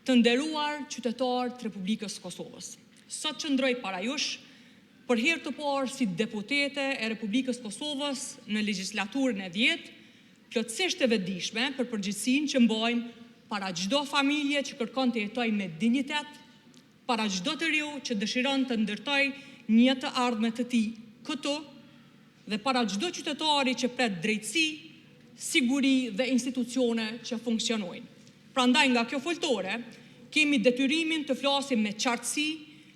Të nderuar qytetarë të Republikës Kosovës, sot qëndroj para jush për herë të parë si deputete e Republikës Kosovës në legjislaturën e 10, plotësisht e vetëdijshme për përgjegjësinë që mbajmë para çdo familje që kërkon të jetojë me dinjitet, para çdo të riu që dëshiron të ndërtojë një jetë të ardhme të tij këtu dhe para çdo qytetari që pret drejtësi, siguri dhe institucione që funksionojnë. Prandaj nga kjo foltore, kemi detyrimin të flasim me qartësi,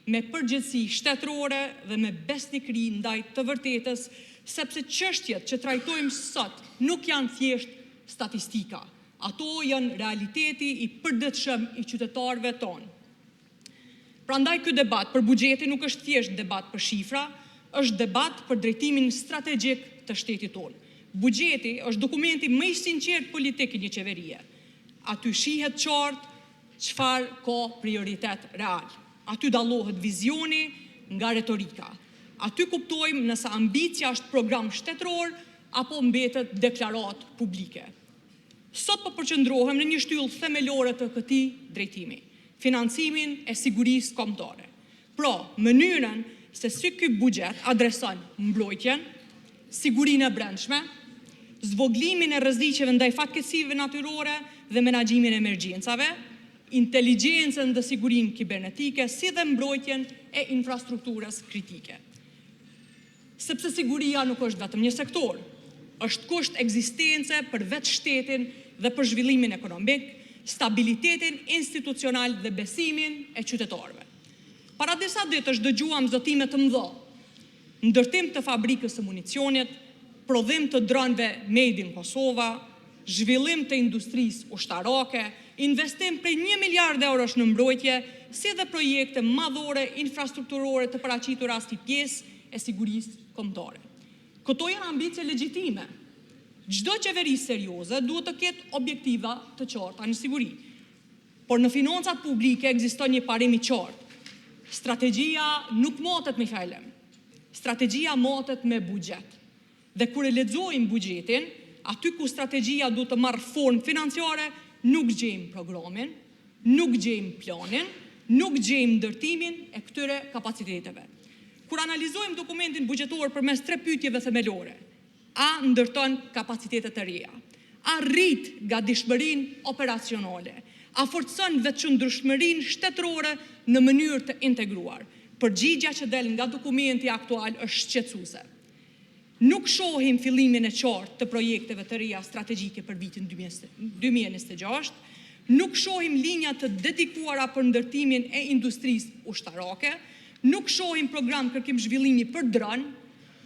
me përgjegjësi shtetërore dhe me besnikëri ndaj të vërtetës, sepse çështjet që trajtojmë sot nuk janë thjesht statistika. Ato janë realiteti i përditshëm i qytetarëve tonë. Prandaj ky debat për buxhetin nuk është thjesht debat për shifra, është debat për drejtimin strategjik të shtetit tonë. Buxheti është dokumenti më i sinqert politik i një qeverie. Aty shihet qartë çfarë ka prioritet real. Aty dallohet vizioni nga retorika. Aty kuptojmë nëse ambicia është program shtetëror apo mbetet deklaratë publike. Sot po përqendrohem në një shtyllë themelore të këtij drejtimi, financimin e sigurisë kombëtare. Pra, mënyrën se si ky buxhet adreson mbrojtjen, sigurinë e brendshme, zvoglimin e rreziqeve ndaj fatkeqësive natyrore dhe menaxhimin e emergjencave, inteligjencën dhe sigurinë kibernetike, si dhe mbrojtjen e infrastrukturës kritike. Sepse siguria nuk është vetëm një sektor, është kusht ekzistence për vetë shtetin dhe për zhvillimin ekonomik, stabilitetin institucional dhe besimin e qytetarëve. Para disa ditësh dëgjuam zotime të mëdha, ndërtim të fabrikës së municionit, prodhim të dronëve made in Kosova, zhvillim të industrisë ushtarake, investim prej 1 miliard eurosh në mbrojtje, si dhe projekte madhore infrastrukturore të paraqitura si pjesë e sigurisë kombëtare. Këto janë ambicie legjitime. Çdo qeveri serioze duhet të ketë objektiva të qarta në siguri. Por në financat publike ekziston një parim i qartë. Strategjia nuk matet me fjalë. Strategjia matet me buxhet. Dhe kur e lexojmë buxhetin, aty ku strategjia duhet të marrë formë financiare, nuk gjejmë programin, nuk gjejmë planin, nuk gjejmë ndërtimin e këtyre kapaciteteve. Kur analizojmë dokumentin buxhetor përmes 3 pyetjeve themelore, a ndërton kapacitete të reja, a rrit gatishmërinë operacionale, a forcon vetëqëndrueshmërinë shtetërore në mënyrë të integruar. Përgjigjja që del nga dokumenti aktual është shqetësuese. Nuk shohim fillimin e qartë të projekteve të reja strategjike për vitin 2026, nuk shohim linja të dedikuara për ndërtimin e industrisë ushtarake, nuk shohim program kërkim zhvillimi për dron,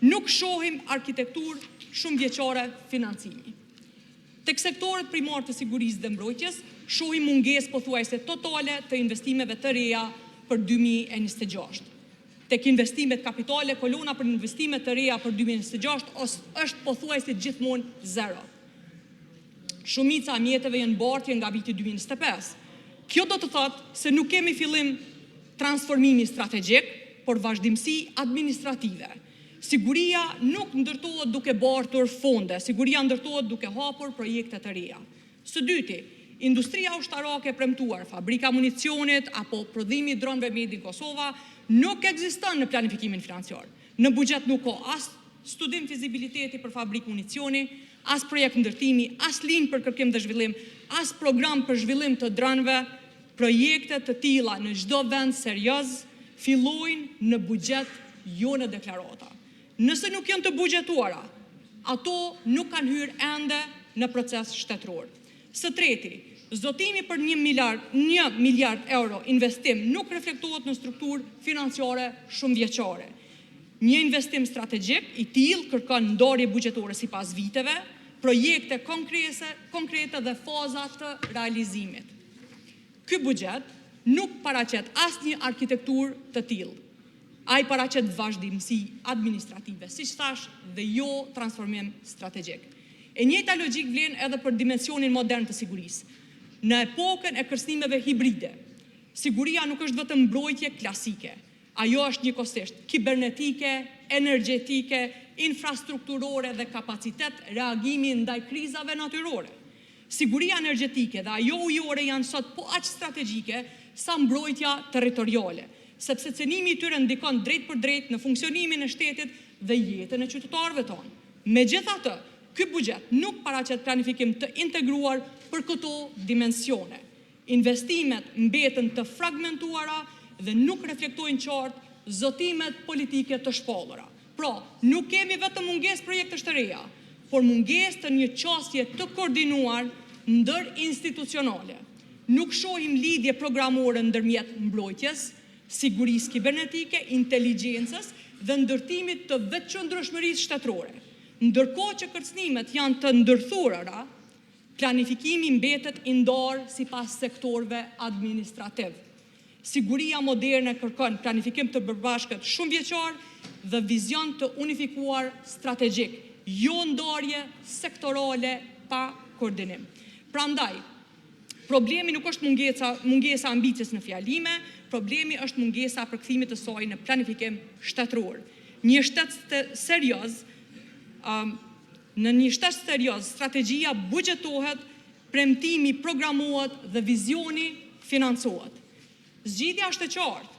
nuk shohim arkitekturë shumëvjeçare financimi. Tek sektorët primar të sigurisë dhe mbrojtjes, shohim mungesë pothuajse totale të investimeve të reja për 2026. Tek investimet kapitale, kolona për investimet të reja për 2026 është pothuajse gjithmonë zero. Shumica e mjeteve janë bartje nga viti 2025. Kjo do të thotë se nuk kemi fillim transformimi strategjik, por vazhdimsi administrative. Siguria nuk ndërtohet duke bartur fonde, siguria ndërtohet duke hapur projekte të reja. Së dyti, industria ushtarake premtuar, fabrika municionit apo prodhimi dronëve made in Kosova nuk ekziston në planifikimin financiar. Në buxhet nuk ka as studim fizibiliteti për fabrikë municioni, as projekt ndërtimi, as linjë për kërkim dhe zhvillim, as program për zhvillim të dronëve. Projekte të tilla në çdo vend serioz fillojnë në buxhet, jo në deklarata. Nëse nuk janë të buxhetuara, ato nuk kanë hyrë ende në proces shtetëror. Së treti, zotimi për 1 miliard euro investim nuk reflektohet në strukturë financiare shumëvjeçare. Një investim strategjik i tillë kërkon ndarje buxhetore sipas viteve, projekte konkrete dhe faza të realizimit. Ky buxhet nuk paraqet asnjë arkitekturë të tillë. Ai paraqet vazhdimsi administrative, siç thash, dhe jo transformim strategjik. E njëjta logjik vlen edhe për dimensionin modern të sigurisë. Në epokën e kërcënimeve hibride, siguria nuk është vetëm mbrojtje klasike. Ajo është njëkohësisht kibernetike, energjetike, infrastrukturore dhe kapacitet reagimi ndaj krizave natyrore. Siguria energjetike dhe ajo ujore janë sot po aq strategjike sa mbrojtja territoriale, sepse cenimi I tyre ndikon drejt për drejt në funksionimin e shtetit dhe jetën e qytetarëve tonë. Megjithatë, ky buxhet nuk paraqet planifikim të integruar për këto dimensione. Investimet mbeten të fragmentuara dhe nuk reflektojnë qartë zotimet politike të shpallura. Pra, nuk kemi vetëm mungesë projektesh të reja, por mungesë të një qasje të koordinuar ndër institucionale. Nuk shohim lidhje programore ndërmjet mbrojtjes, sigurisë kibernetike, inteligjencës dhe ndërtimit të vetëqëndrueshmërisë shtetërore. Ndërkohë që kërcënimet janë të ndërthurura, planifikimi mbetet I ndarë sipas sektorëve administrativ. Siguria moderne kërkon planifikim të përbashkët shumë vjeçar dhe vizion të unifikuar strategjik, jo ndarje sektorale pa koordinim. Prandaj, problemi nuk është mungesa ambicjes në fjalime, problemi është mungesa përkthimit të saj në planifikim shtetëror. Në një shtet serioz, strategjia buxhetohet, premtimi programohet dhe vizioni financohet. Zgjidhja është e qartë.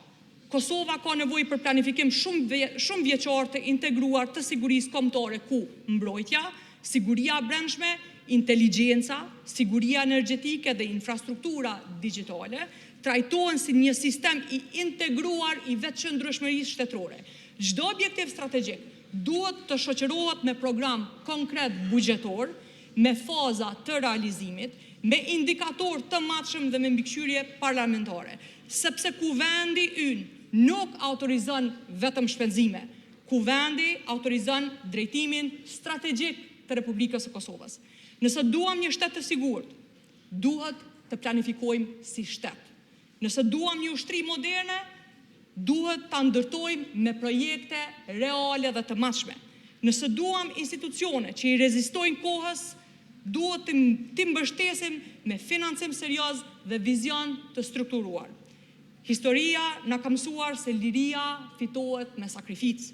Kosova ka nevojë për planifikim shumë vjeçar të integruar të sigurisë kombëtare ku mbrojtja, siguria e brendshme, inteligjenca, siguria energjetike dhe infrastruktura digjitale trajtohen si një sistem I integruar I vetëqëndrueshmërisë shtetërore. Çdo objektiv strategjik duhet të shoqërohet me program konkret buxhetor, me faza të realizimit, me indikator të matshëm dhe me mbikëqyrje parlamentare, sepse kuvendi ynë nuk autorizon vetëm shpenzime, kuvendi autorizon drejtimin strategjik të Republikës së Kosovës. Nëse duam një shtet të sigurt, duhet të planifikojmë si shtet. Nëse duam një ushtri moderne, duhet ta ndërtojmë me projekte reale dhe të matshme. Nëse duam institucione që I rezistojnë kohës, duhet të mbështesim me financim serioz dhe vizion të strukturuar. Historia na ka mësuar se liria fitohet me sakrificë,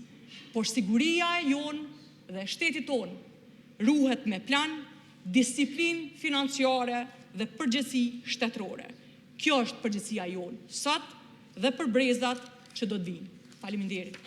por siguria e jonë dhe shtetit tonë ruhet me plan, disiplinë financiare dhe përgjegjësi shtetërore. Kjo është përgjegjësia jonë sot dhe për brezat që do të vinë. Faleminderit.